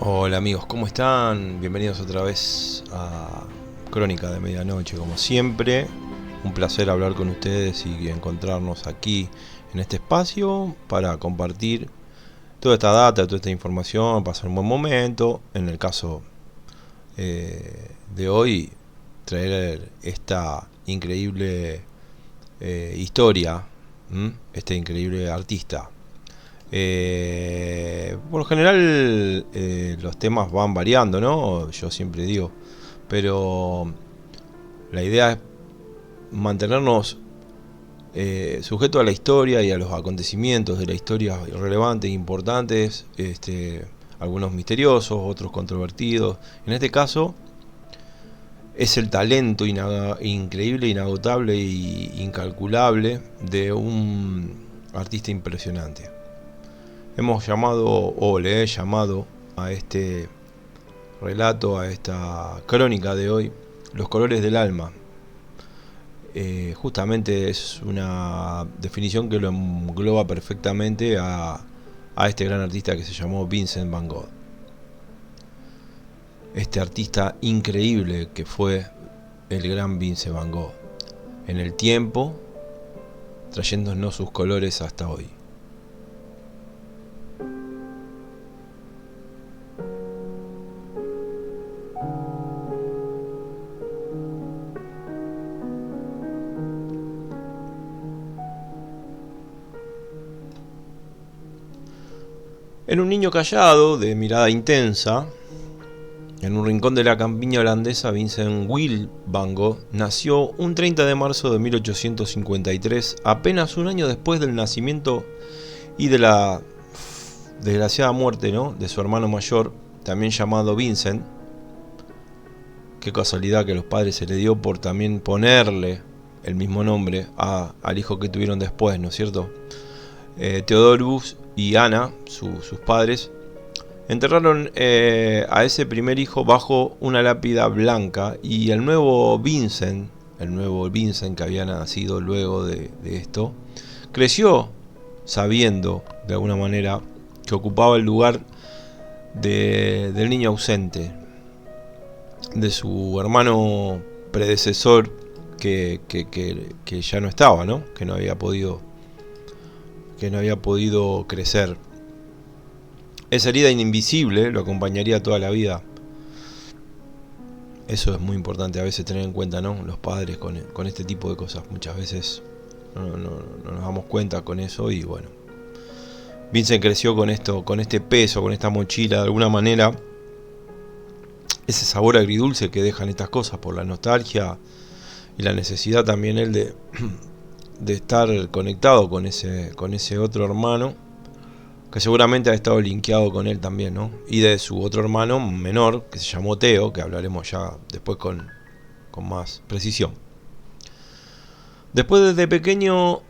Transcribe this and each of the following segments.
Hola amigos, ¿cómo están? Bienvenidos otra vez a Crónica de Medianoche, como siempre. Un placer hablar con ustedes y encontrarnos aquí en este espacio para compartir toda esta data, toda esta información, pasar un buen momento. En el caso de hoy, traer esta increíble historia, este increíble artista. Por lo general los temas van variando, ¿no? Yo siempre digo, pero la idea es mantenernos sujetos a la historia y a los acontecimientos de la historia relevantes e importantes, algunos misteriosos, otros controvertidos. En este caso es el talento increíble, inagotable e incalculable de un artista impresionante. Hemos llamado, o le he llamado a este relato, a esta crónica de hoy, Los colores del alma. Justamente es una definición que lo engloba perfectamente a este gran artista que se llamó Vincent Van Gogh. Este artista increíble que fue el gran Vincent Van Gogh, en el tiempo, trayéndonos sus colores hasta hoy. Era un niño callado, de mirada intensa. En un rincón de la campiña holandesa, Vincent Will Van Gogh nació un 30 de marzo de 1853, apenas un año después del nacimiento y de la desgraciada muerte, ¿no?, de su hermano mayor, también llamado Vincent. Qué casualidad que los padres se le dio por también ponerle el mismo nombre al hijo que tuvieron después, ¿no es cierto? Theodorus y Ana, sus padres, enterraron a ese primer hijo bajo una lápida blanca, y el nuevo Vincent que había nacido luego de esto, creció sabiendo de alguna manera que ocupaba el lugar del niño ausente, de su hermano predecesor que ya no estaba, ¿no? Que no había podido crecer. Esa herida invisible lo acompañaría toda la vida. Eso es muy importante a veces tener en cuenta, ¿no? Los padres con este tipo de cosas. Muchas veces no nos damos cuenta con eso, y bueno. Vincent creció con esto, con este peso, con esta mochila, de alguna manera. Ese sabor agridulce que dejan estas cosas por la nostalgia y la necesidad también él de estar conectado con ese otro hermano, que seguramente ha estado linkeado con él también, ¿no? Y de su otro hermano menor, que se llamó Theo, que hablaremos ya después con más precisión. Después, desde pequeño,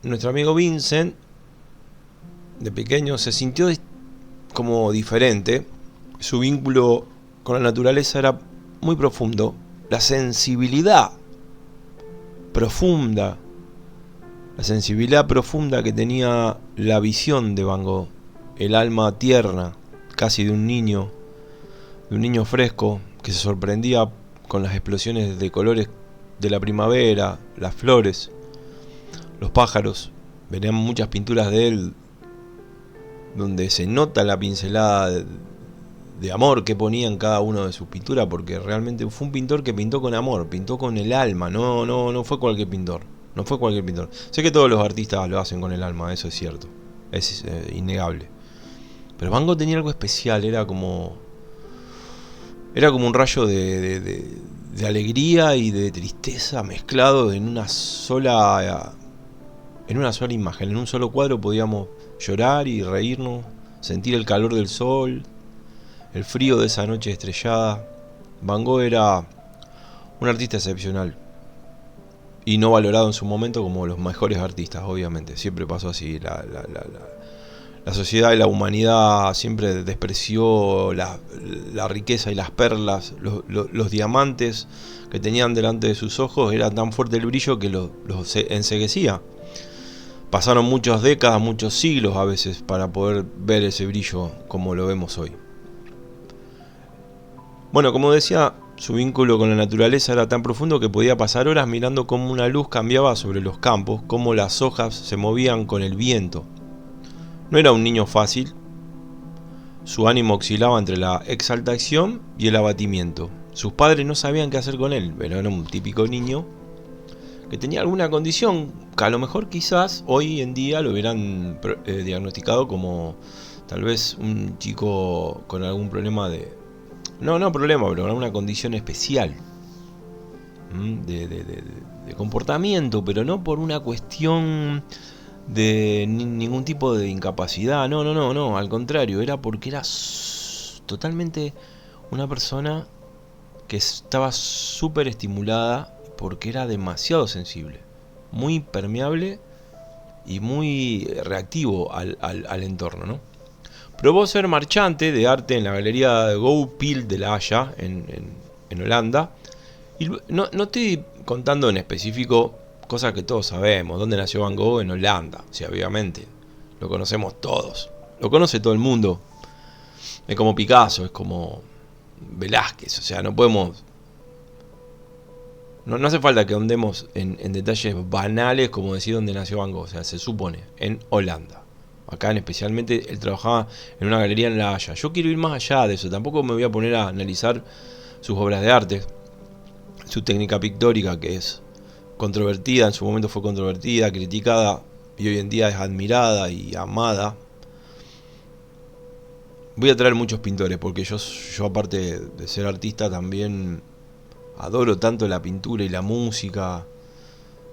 nuestro amigo Vincent, de pequeño, se sintió como diferente. Su vínculo con la naturaleza era muy profundo. La sensibilidad profunda que tenía la visión de Van Gogh, el alma tierna, casi de un niño fresco, que se sorprendía con las explosiones de colores de la primavera, las flores, los pájaros. Venían muchas pinturas de él donde se nota la pincelada de amor que ponía en cada una de sus pinturas, porque realmente fue un pintor que pintó con amor, pintó con el alma, no fue cualquier pintor. No fue cualquier pintor. Sé que todos los artistas lo hacen con el alma, eso es cierto, es innegable. Pero Van Gogh tenía algo especial, era como un rayo de alegría y de tristeza mezclado en una sola imagen. En un solo cuadro podíamos llorar y reírnos, sentir el calor del sol, el frío de esa noche estrellada. Van Gogh era un artista excepcional y no valorado en su momento como los mejores artistas, obviamente. Siempre pasó así. La sociedad y la humanidad siempre despreció la riqueza y las perlas, los diamantes que tenían delante de sus ojos. Era tan fuerte el brillo que los enceguecía. Pasaron muchas décadas, muchos siglos a veces, para poder ver ese brillo como lo vemos hoy. Bueno, como decía, su vínculo con la naturaleza era tan profundo que podía pasar horas mirando cómo una luz cambiaba sobre los campos, cómo las hojas se movían con el viento. No era un niño fácil, su ánimo oscilaba entre la exaltación y el abatimiento. Sus padres no sabían qué hacer con él, pero era un típico niño que tenía alguna condición que a lo mejor quizás hoy en día lo hubieran diagnosticado como tal vez un chico con algún problema de... No problema, pero con alguna condición especial de comportamiento, pero no por una cuestión de ningún tipo de incapacidad, no, al contrario, era porque era totalmente una persona que estaba súper estimulada porque era demasiado sensible, muy permeable y muy reactivo al entorno, ¿no? Probó ser marchante de arte en la galería de Goupil de La Haya, en Holanda. Y no estoy contando en específico cosas que todos sabemos. ¿Dónde nació Van Gogh? En Holanda, sí, obviamente. Lo conocemos todos. Lo conoce todo el mundo. Es como Picasso, es como Velázquez. O sea, no podemos... No hace falta que ahondemos en detalles banales como decir dónde nació Van Gogh. O sea, se supone, en Holanda. Acá especialmente él trabajaba en una galería en La Haya. Yo quiero ir más allá de eso. Tampoco me voy a poner a analizar sus obras de arte. Su técnica pictórica, que es controvertida, en su momento fue controvertida, criticada, y hoy en día es admirada y amada. Voy a traer muchos pintores, porque yo aparte de ser artista también adoro tanto la pintura y la música,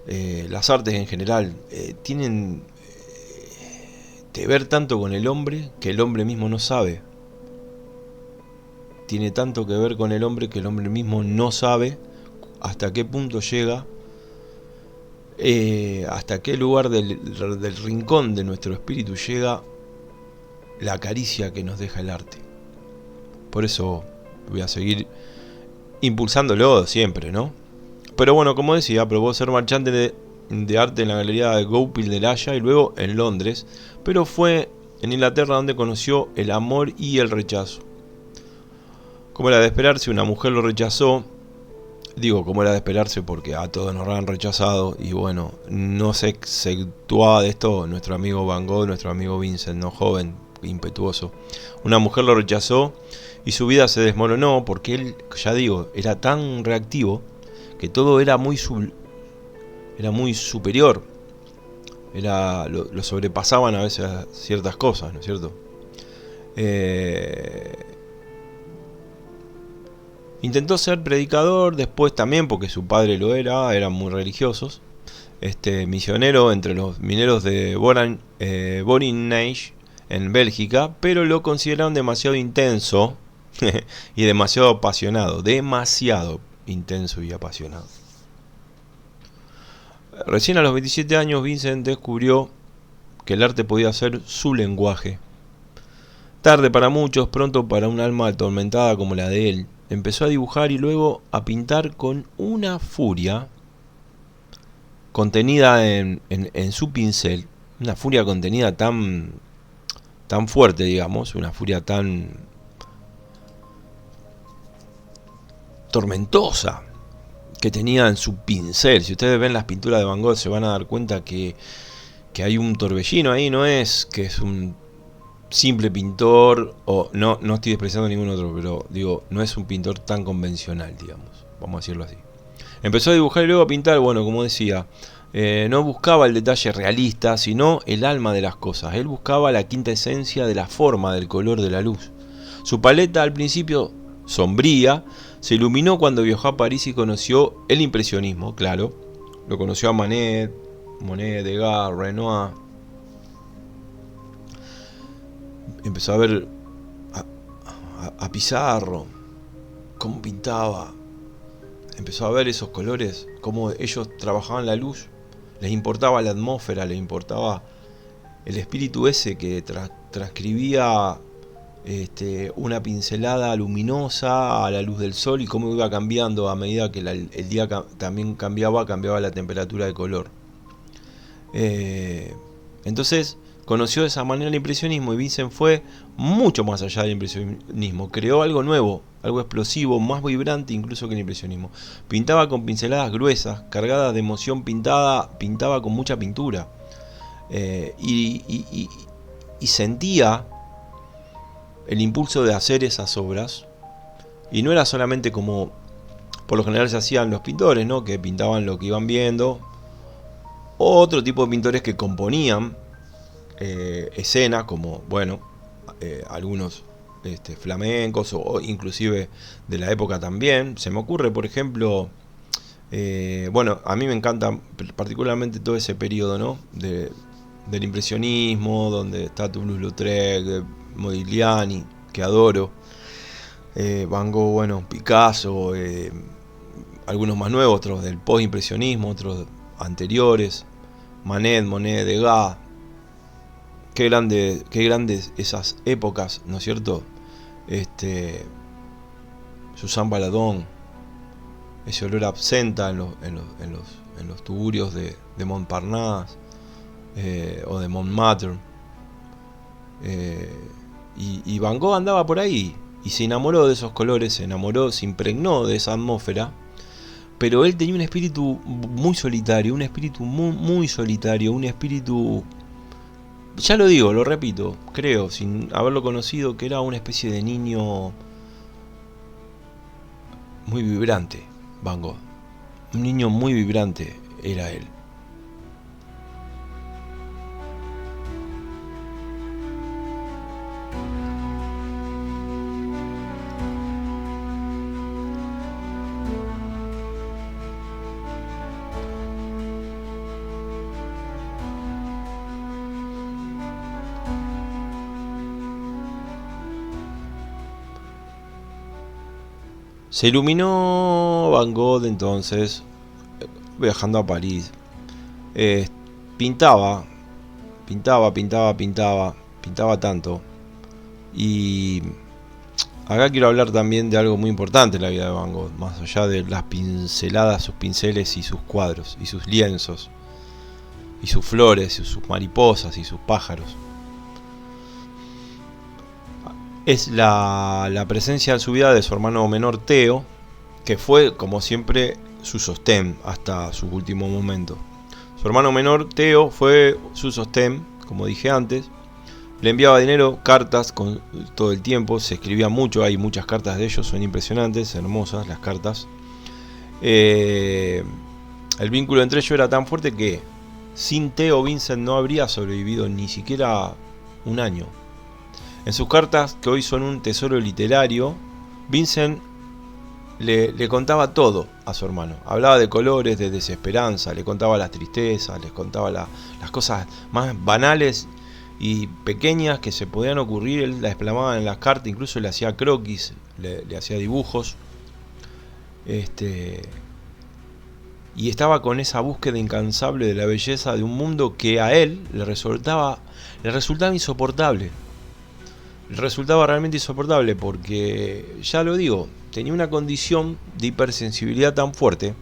las artes en general, tienen que ver tanto con el hombre que el hombre mismo no sabe. Tiene tanto que ver con el hombre que el hombre mismo no sabe hasta qué punto llega, hasta qué lugar del rincón de nuestro espíritu llega la caricia que nos deja el arte. Por eso voy a seguir impulsándolo siempre, ¿no? Pero bueno, como decía, probó ser marchante de arte en la galería de Goupil de La Haya y luego en Londres, pero fue en Inglaterra donde conoció el amor y el rechazo. Como era de esperarse, una mujer lo rechazó. Digo, como era de esperarse porque a todos nos han rechazado. Y bueno, no se exceptuaba de esto nuestro amigo Van Gogh, nuestro amigo Vincent, no joven, impetuoso. Una mujer lo rechazó y su vida se desmoronó porque él, ya digo, era tan reactivo que todo era muy superior. Lo sobrepasaban a veces ciertas cosas, ¿no es cierto? Intentó ser predicador después también porque su padre lo era, eran muy religiosos. Misionero entre los mineros de Borinage en Bélgica, pero lo consideraron demasiado intenso y demasiado apasionado, demasiado intenso y apasionado. Recién a los 27 años Vincent descubrió que el arte podía ser su lenguaje. Tarde para muchos, pronto para un alma atormentada como la de él. Empezó a dibujar y luego a pintar con una furia contenida en su pincel. Una furia contenida tan fuerte, digamos, una furia tan tormentosa que tenía en su pincel. Si ustedes ven las pinturas de Van Gogh se van a dar cuenta que hay un torbellino ahí, no es que es un simple pintor, o no estoy despreciando a ningún otro, pero digo, no es un pintor tan convencional, digamos, vamos a decirlo así. Empezó a dibujar y luego a pintar, bueno, como decía, no buscaba el detalle realista, sino el alma de las cosas. Él buscaba la quinta esencia de la forma, del color, de la luz. Su paleta al principio sombría se iluminó cuando viajó a París y conoció el impresionismo, claro. Lo conoció a Monet, Degas, Renoir. Empezó a ver a Pizarro, cómo pintaba. Empezó a ver esos colores, cómo ellos trabajaban la luz. Les importaba la atmósfera, les importaba el espíritu ese que transcribía una pincelada luminosa a la luz del sol y cómo iba cambiando a medida que el día también cambiaba la temperatura de color. Entonces conoció de esa manera el impresionismo y Vincent fue mucho más allá del impresionismo. Creó algo nuevo, algo explosivo, más vibrante incluso que el impresionismo. Pintaba con pinceladas gruesas, cargadas de emoción, pintaba con mucha pintura. Y sentía el impulso de hacer esas obras. Y no era solamente como por lo general se hacían los pintores, ¿no? Que pintaban lo que iban viendo. Otro tipo de pintores que componían escenas, como, bueno, algunos flamencos o inclusive de la época también. Se me ocurre, por ejemplo, bueno, a mí me encanta particularmente todo ese periodo, ¿no? Del impresionismo, donde está Toulouse-Lautrec, Modigliani, que adoro, Van Gogh, bueno, Picasso, algunos más nuevos, otros del post-impresionismo, otros anteriores, Manet, Monet, Degas. Qué grandes esas épocas, ¿no es cierto? Suzanne Valadon, ese olor a absenta en los tuburios de Montparnasse, o de Montmartre. Y Van Gogh andaba por ahí y se enamoró de esos colores, se impregnó de esa atmósfera. Pero él tenía un espíritu muy solitario, un espíritu muy solitario, un espíritu, ya lo digo, lo repito, creo, sin haberlo conocido, que era una especie de niño muy vibrante, Van Gogh. Un niño muy vibrante era él. Se iluminó Van Gogh entonces, viajando a París. Pintaba tanto. Y acá quiero hablar también de algo muy importante en la vida de Van Gogh, más allá de las pinceladas, sus pinceles y sus cuadros, y sus lienzos, y sus flores, y sus mariposas, y sus pájaros. Es la presencia en su vida de su hermano menor Theo, que fue, como siempre, su sostén hasta su último momento. Su hermano menor Theo fue su sostén, como dije antes. Le enviaba dinero, cartas todo el tiempo, se escribía mucho, hay muchas cartas de ellos, son impresionantes, hermosas las cartas. El vínculo entre ellos era tan fuerte que sin Theo Vincent no habría sobrevivido ni siquiera un año. En sus cartas, que hoy son un tesoro literario, Vincent le contaba todo a su hermano. Hablaba de colores, de desesperanza, le contaba las tristezas, les contaba las cosas más banales y pequeñas que se podían ocurrir. Él las explamaba en las cartas, incluso le hacía croquis, le hacía dibujos. Y estaba con esa búsqueda incansable de la belleza de un mundo que a él le resultaba insoportable. Resultaba realmente insoportable porque, ya lo digo, tenía una condición de hipersensibilidad tan fuerte.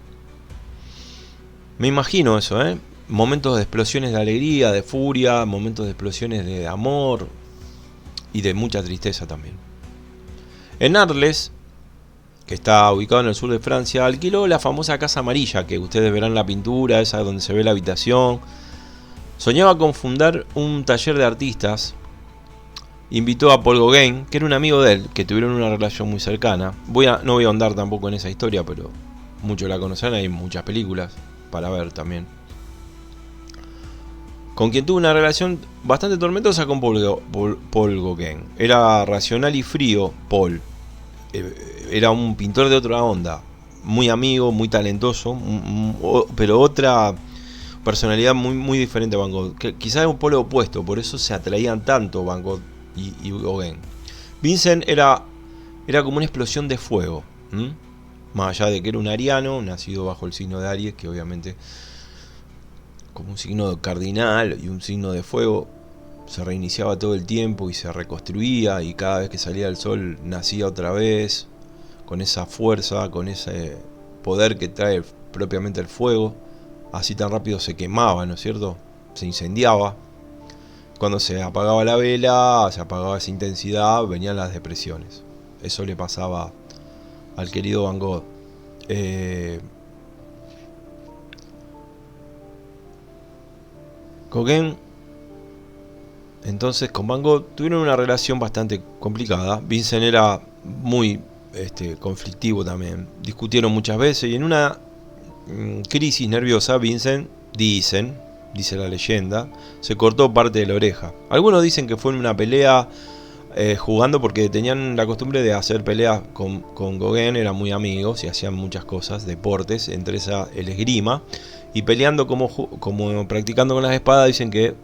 Me imagino eso, momentos de explosiones de alegría, de furia, momentos de explosiones de amor y de mucha tristeza también. En Arles, que está ubicado en el sur de Francia, alquiló la famosa Casa Amarilla, que ustedes verán la pintura, esa donde se ve la habitación. Soñaba con fundar un taller de artistas. Invitó a Paul Gauguin, que era un amigo de él, que tuvieron una relación muy cercana. No voy a ahondar tampoco en esa historia, pero muchos la conocerán, hay muchas películas para ver también. Con quien tuvo una relación bastante tormentosa con Paul Gauguin. Era racional y frío, Paul. Era un pintor de otra onda. Muy amigo, muy talentoso, pero otra personalidad muy diferente a Van Gogh. Quizás es un polo opuesto, por eso se atraían tanto Van Gogh y Gauguin. Vincent era como una explosión de fuego, más allá de que era un ariano, nacido bajo el signo de Aries, que obviamente como un signo cardinal y un signo de fuego, se reiniciaba todo el tiempo y se reconstruía, y cada vez que salía el sol nacía otra vez, con esa fuerza, con ese poder que trae propiamente el fuego. Así tan rápido se quemaba, ¿no es cierto? Se incendiaba. Cuando se apagaba la vela, se apagaba esa intensidad, venían las depresiones. Eso le pasaba al querido Van Gogh. Gauguin, entonces, con Van Gogh tuvieron una relación bastante complicada. Vincent era muy conflictivo también. Discutieron muchas veces y en una crisis nerviosa, Vincent, dice la leyenda, se cortó parte de la oreja. Algunos dicen que fue en una pelea jugando, porque tenían la costumbre de hacer peleas con Gauguin, eran muy amigos y hacían muchas cosas, deportes, entre esas el esgrima, y peleando como practicando con las espadas. Dicen que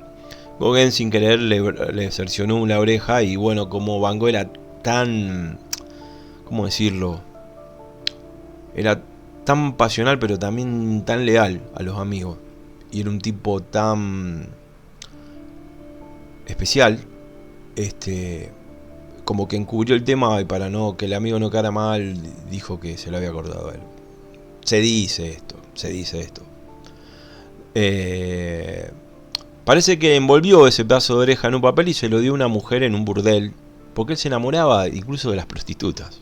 Gauguin sin querer le cercionó la oreja, y bueno, como Van Gogh era tan, ¿cómo decirlo? Era tan pasional, pero también tan leal a los amigos, y era un tipo tan especial, como que encubrió el tema, y para no que el amigo no quedara mal, dijo que se lo había acordado a él. Se dice esto. Parece que envolvió ese pedazo de oreja en un papel y se lo dio a una mujer en un burdel, porque él se enamoraba incluso de las prostitutas.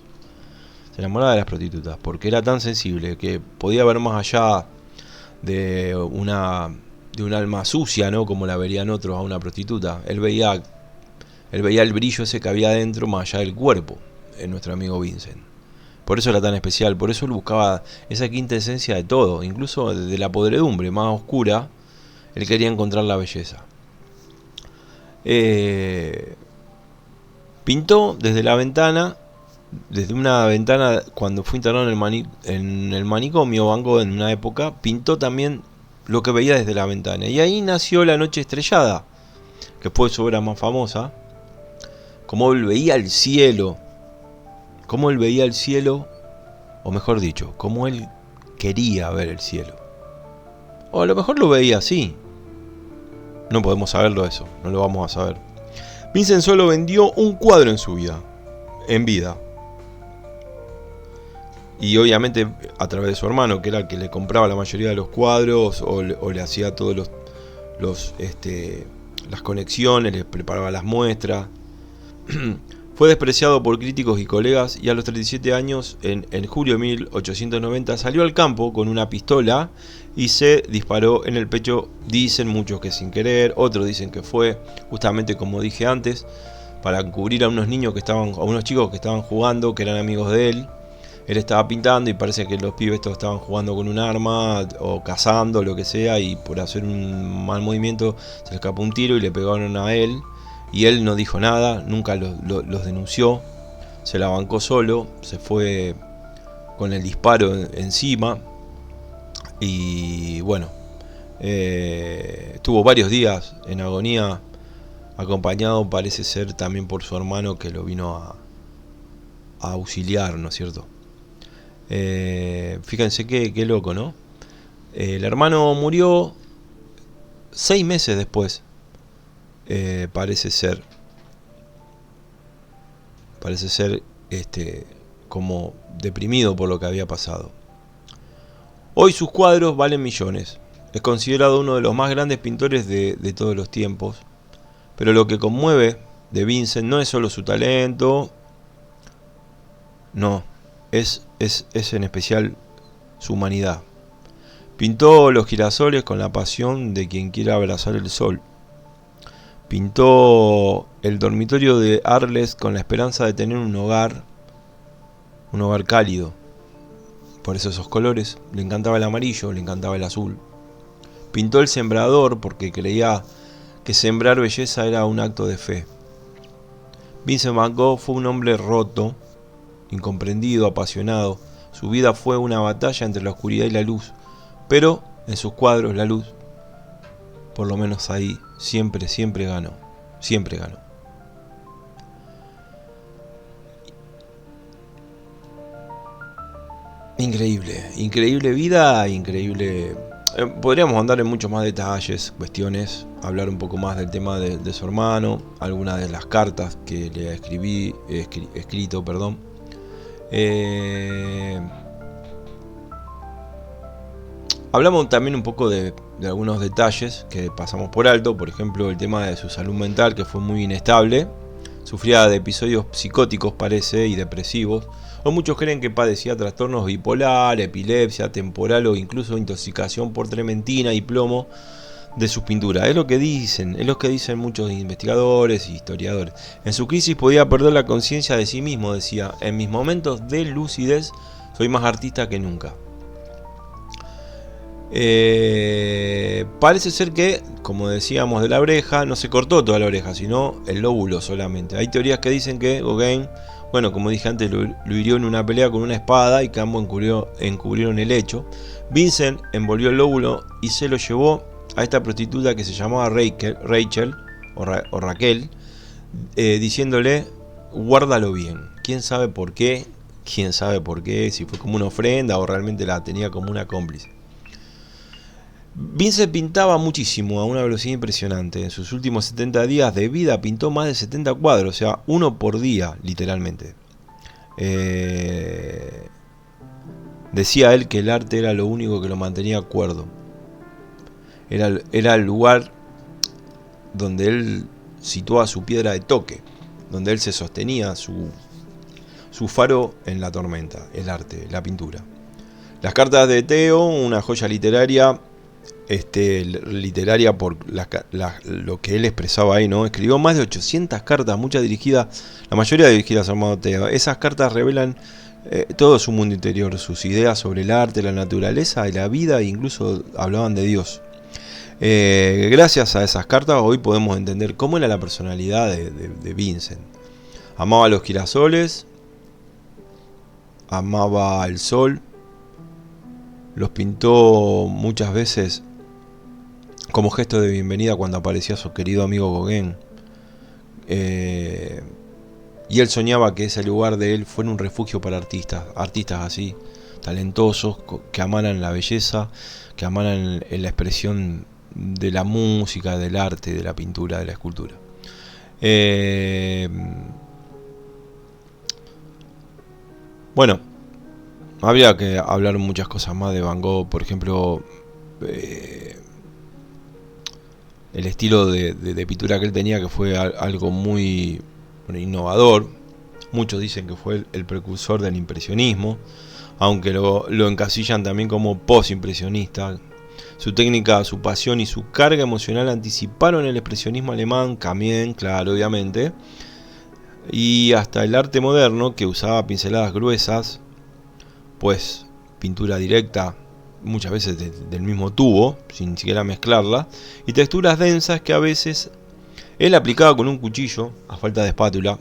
Se enamoraba de las prostitutas porque era tan sensible que podía ver más allá de un alma sucia, ¿no? Como la verían otros a una prostituta. Él veía el brillo ese que había dentro, más allá del cuerpo, en nuestro amigo Vincent. Por eso era tan especial, por eso él buscaba esa quinta esencia de todo, incluso de la podredumbre más oscura. Él quería encontrar la belleza. Pintó desde una ventana, cuando fue internado en el manicomio. Van Gogh, en una época, pintó también lo que veía desde la ventana. Y ahí nació La Noche Estrellada, que fue su obra más famosa. Como él veía el cielo, o mejor dicho, como él quería ver el cielo. O a lo mejor lo veía así. No podemos saberlo eso, no lo vamos a saber. Vincent solo vendió un cuadro en vida. Y obviamente a través de su hermano, que era el que le compraba la mayoría de los cuadros, o le hacía todos las conexiones, le preparaba las muestras. Fue despreciado por críticos y colegas, y a los 37 años, en julio de 1890, salió al campo con una pistola y se disparó en el pecho. Dicen muchos que sin querer, otros dicen que fue justamente, como dije antes, para encubrir a unos chicos que estaban jugando, que eran amigos de él. Él estaba pintando y parece que los pibes todos estaban jugando con un arma o cazando, lo que sea, y por hacer un mal movimiento se le escapó un tiro y le pegaron a él. Y él no dijo nada, nunca los denunció, se la bancó solo, se fue con el disparo encima. Y bueno, estuvo varios días en agonía, acompañado, parece ser, también por su hermano, que lo vino a auxiliar, ¿no es cierto? Fíjense qué loco, ¿no? El hermano murió 6 meses después. Parece ser como deprimido por lo que había pasado. Hoy sus cuadros valen millones. Es considerado uno de los más grandes pintores de todos los tiempos. Pero lo que conmueve de Vincent no es solo su talento, no, es en especial su humanidad. Pintó los girasoles con la pasión de quien quiera abrazar el sol. Pintó el dormitorio de Arles con la esperanza de tener un hogar cálido. Por eso esos colores. Le encantaba el amarillo, le encantaba el azul. Pintó el sembrador porque creía que sembrar belleza era un acto de fe. Vincent Van Gogh fue un hombre roto, incomprendido, apasionado. Su vida fue una batalla entre la oscuridad y la luz. Pero en sus cuadros la luz, por lo menos ahí, siempre ganó. Siempre ganó. Increíble vida, increíble. Podríamos andar en muchos más detalles, cuestiones, hablar un poco más del tema de su hermano, algunas de las cartas que le escrito. Hablamos también un poco de algunos detalles que pasamos por alto, por ejemplo el tema de su salud mental, que fue muy inestable, Sufría de episodios psicóticos, parece, y depresivos. O muchos creen que padecía trastornos bipolar, epilepsia temporal o incluso intoxicación por trementina y plomo de sus pinturas. Es lo que dicen muchos investigadores y historiadores. En su crisis podía perder la conciencia de sí mismo, decía: en mis momentos de lucidez soy más artista que nunca. Parece ser que, como decíamos de la oreja, no se cortó toda la oreja, sino el lóbulo solamente. Hay teorías que dicen que Gauguin, bueno, como dije antes, lo hirió en una pelea con una espada y que ambos encubrieron el hecho. Vincent envolvió el lóbulo y se lo llevó a esta prostituta que se llamaba Rachel o Raquel, diciéndole: guárdalo bien. ¿Quién sabe por qué? ¿Quién sabe por qué? Si fue como una ofrenda o realmente la tenía como una cómplice. Vincent pintaba muchísimo, a una velocidad impresionante. En sus últimos 70 días de vida pintó más de 70 cuadros, o sea, uno por día, literalmente. Decía él que el arte era lo único que lo mantenía cuerdo. Era el lugar donde él situaba su piedra de toque, donde él se sostenía su faro en la tormenta, el arte, la pintura. Las cartas de Theo, una joya literaria, literaria por lo que él expresaba ahí, ¿no? Escribió más de 800 cartas, muchas dirigidas, la mayoría dirigidas a Amado Theo. Esas cartas revelan todo su mundo interior, sus ideas sobre el arte, la naturaleza y la vida, e incluso hablaban de Dios. Gracias a esas cartas hoy podemos entender cómo era la personalidad de Vincent. Amaba los girasoles, amaba el sol, los pintó muchas veces como gesto de bienvenida cuando aparecía su querido amigo Gauguin. Y él soñaba que ese lugar de él fuera un refugio para artistas así, talentosos, que amaran la belleza, que amaran la expresión de la música, del arte, de la pintura, de la escultura. Bueno, habría que hablar muchas cosas más de Van Gogh, por ejemplo, el estilo de pintura que él tenía, que fue algo muy innovador. Muchos dicen que fue el precursor del impresionismo, aunque lo encasillan también como post-impresionista. Su técnica, su pasión y su carga emocional anticiparon el expresionismo alemán, también, claro, obviamente, y hasta el arte moderno, que usaba pinceladas gruesas, pues pintura directa, muchas veces del mismo tubo, sin siquiera mezclarla, y texturas densas que a veces él aplicaba con un cuchillo, a falta de espátula.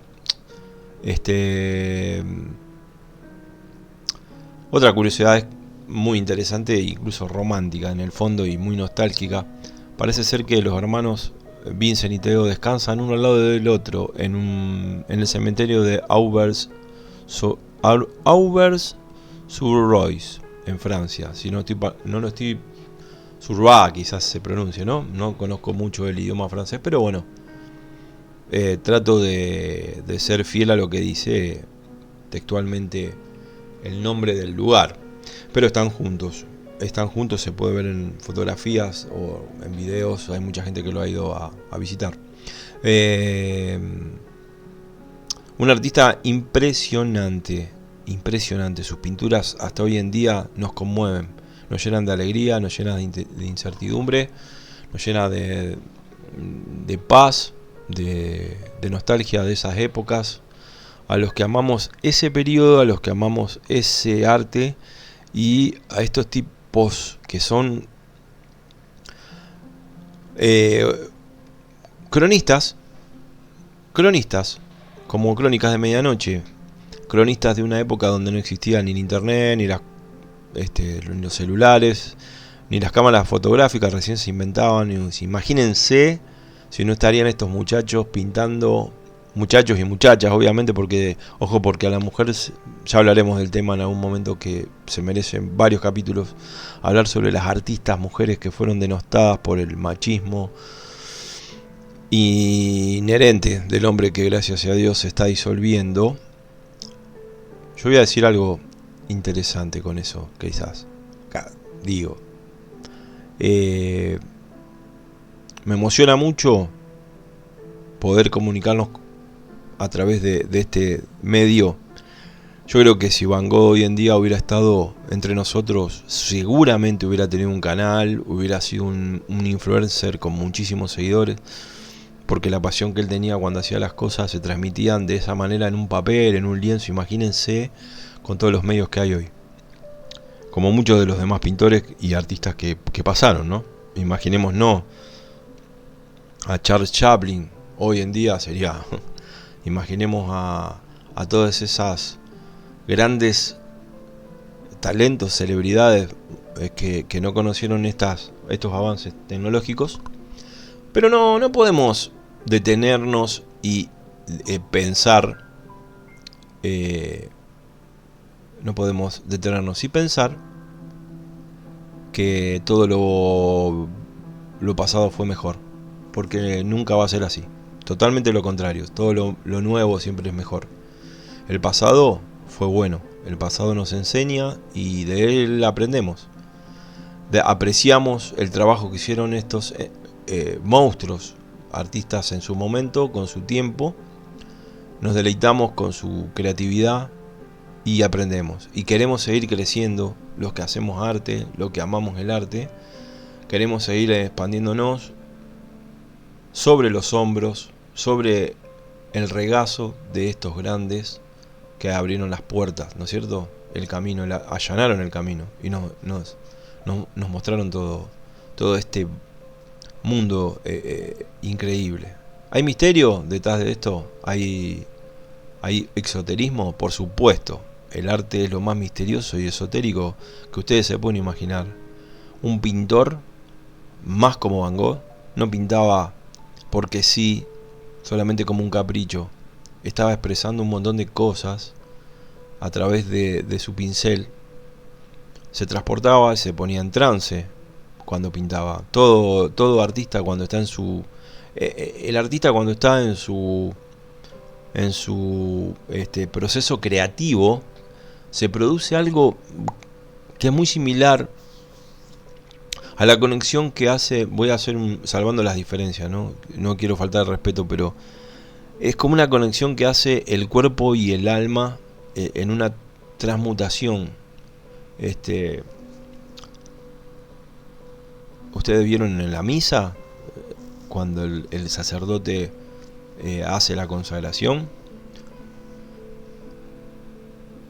Otra curiosidad es muy interesante, incluso romántica en el fondo y muy nostálgica. Parece ser que los hermanos Vincent y Theo descansan uno al lado del otro en el cementerio de Auvers-sur-Oise, en Francia. Si no lo estoy... Surba quizás se pronuncie, ¿no? No conozco mucho el idioma francés, pero bueno, trato de ser fiel a lo que dice textualmente el nombre del lugar. Pero están juntos, se puede ver en fotografías o en videos. Hay mucha gente que lo ha ido a visitar. Un artista impresionante, sus pinturas hasta hoy en día nos conmueven, nos llenan de alegría, nos llenan de incertidumbre, nos llenan de paz, de nostalgia de esas épocas. A los que amamos ese periodo, a los que amamos ese arte, y a estos tipos que son cronistas, como Crónicas de Medianoche, cronistas de una época donde no existía ni el internet, ni los celulares, ni las cámaras fotográficas recién se inventaban. Imagínense si no estarían estos muchachos pintando, muchachos y muchachas, obviamente, porque a la mujer, ya hablaremos del tema en algún momento, que se merecen varios capítulos, hablar sobre las artistas mujeres que fueron denostadas por el machismo inherente del hombre, que gracias a Dios se está disolviendo. Yo voy a decir algo interesante con eso, quizás digo, me emociona mucho poder comunicarnos a través de este medio. Yo creo que si Van Gogh hoy en día hubiera estado entre nosotros, seguramente hubiera tenido un canal, hubiera sido un influencer con muchísimos seguidores, porque la pasión que él tenía cuando hacía las cosas se transmitían de esa manera en un papel, en un lienzo. Imagínense con todos los medios que hay hoy, como muchos de los demás pintores y artistas que pasaron, ¿no? Imaginemos no a Charles Chaplin, hoy en día sería, imaginemos a todas esas grandes talentos, celebridades que no conocieron estos avances tecnológicos. Pero no podemos detenernos y pensar, no podemos detenernos y pensar que todo lo pasado fue mejor, porque nunca va a ser así. Totalmente lo contrario, todo lo nuevo siempre es mejor. El pasado fue bueno, el pasado nos enseña y de él aprendemos. Apreciamos el trabajo que hicieron estos monstruos, artistas en su momento, con su tiempo. Nos deleitamos con su creatividad y aprendemos. Y queremos seguir creciendo los que hacemos arte, los que amamos el arte. Queremos seguir expandiéndonos sobre los hombros, sobre el regazo de estos grandes que abrieron las puertas, ¿no es cierto? El camino, allanaron el camino y nos mostraron todo este mundo increíble. ¿Hay misterio detrás de esto? ¿Hay exoterismo? Por supuesto. El arte es lo más misterioso y esotérico que ustedes se pueden imaginar. Un pintor, más como Van Gogh, no pintaba porque sí, solamente como un capricho. Estaba expresando un montón de cosas a través de su pincel. Se transportaba y se ponía en trance cuando pintaba. Todo artista cuando está en su... el artista cuando está en su proceso creativo, se produce algo que es muy similar a la conexión que hace... Voy a hacer salvando las diferencias, no quiero faltar el respeto, pero es como una conexión que hace el cuerpo y el alma en una transmutación. Ustedes vieron en la misa cuando el sacerdote hace la consagración,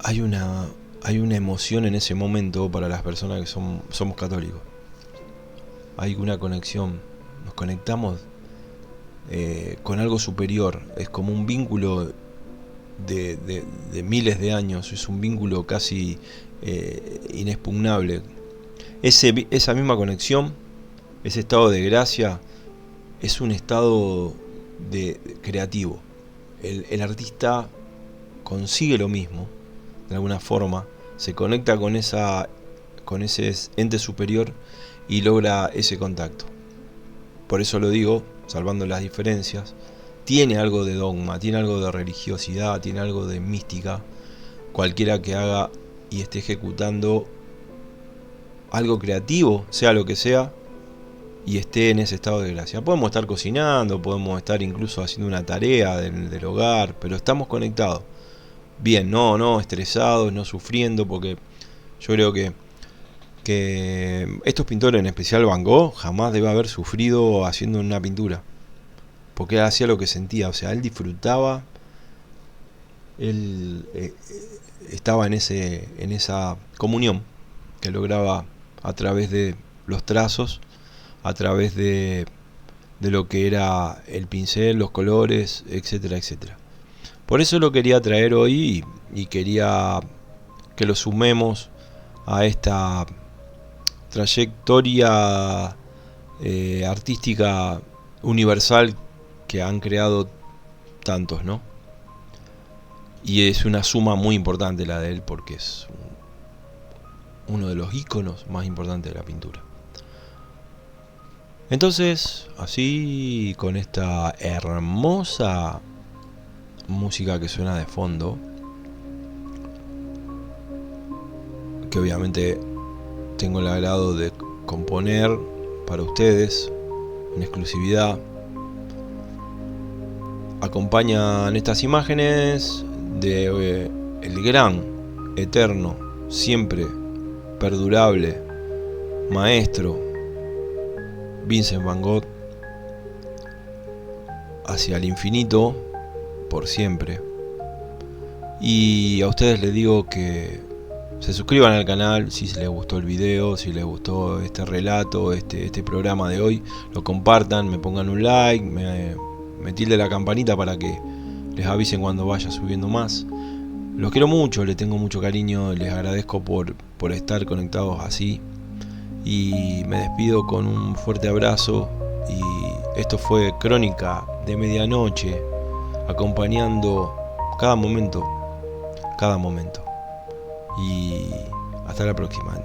hay una emoción en ese momento para las personas que somos católicos. Hay una conexión, nos conectamos con algo superior. Es como un vínculo de miles de años, es un vínculo casi inexpugnable. Esa misma conexión, ese estado de gracia, es un estado creativo. El artista consigue lo mismo, de alguna forma, se conecta con ese ente superior y logra ese contacto. Por eso lo digo, salvando las diferencias, tiene algo de dogma, tiene algo de religiosidad, tiene algo de mística. Cualquiera que haga y esté ejecutando algo creativo, sea lo que sea, y esté en ese estado de gracia. Podemos estar cocinando, podemos estar incluso haciendo una tarea del hogar, pero estamos conectados. Bien, no estresados, no sufriendo, porque yo creo que estos pintores, en especial Van Gogh, jamás debe haber sufrido haciendo una pintura, porque él hacía lo que sentía, o sea, él disfrutaba, él estaba en esa comunión que lograba a través de los trazos, a través de lo que era el pincel, los colores, etcétera, etcétera. Por eso lo quería traer hoy y quería que lo sumemos a esta trayectoria artística universal que han creado tantos, ¿no? Y es una suma muy importante la de él, porque es uno de los íconos más importantes de la pintura. Entonces, así, con esta hermosa música que suena de fondo, que obviamente tengo el agrado de componer para ustedes en exclusividad, acompañan estas imágenes de el gran, eterno, siempre perdurable maestro Vincent Van Gogh, hacia el infinito, por siempre. Y a ustedes les digo que se suscriban al canal si les gustó el video, si les gustó este relato, este programa de hoy, lo compartan, me pongan un like, me tilde la campanita para que les avisen cuando vaya subiendo más. Los quiero mucho, les tengo mucho cariño, les agradezco por estar conectados así. Y me despido con un fuerte abrazo. Y esto fue Crónica de Medianoche, acompañando cada momento. Y hasta la próxima.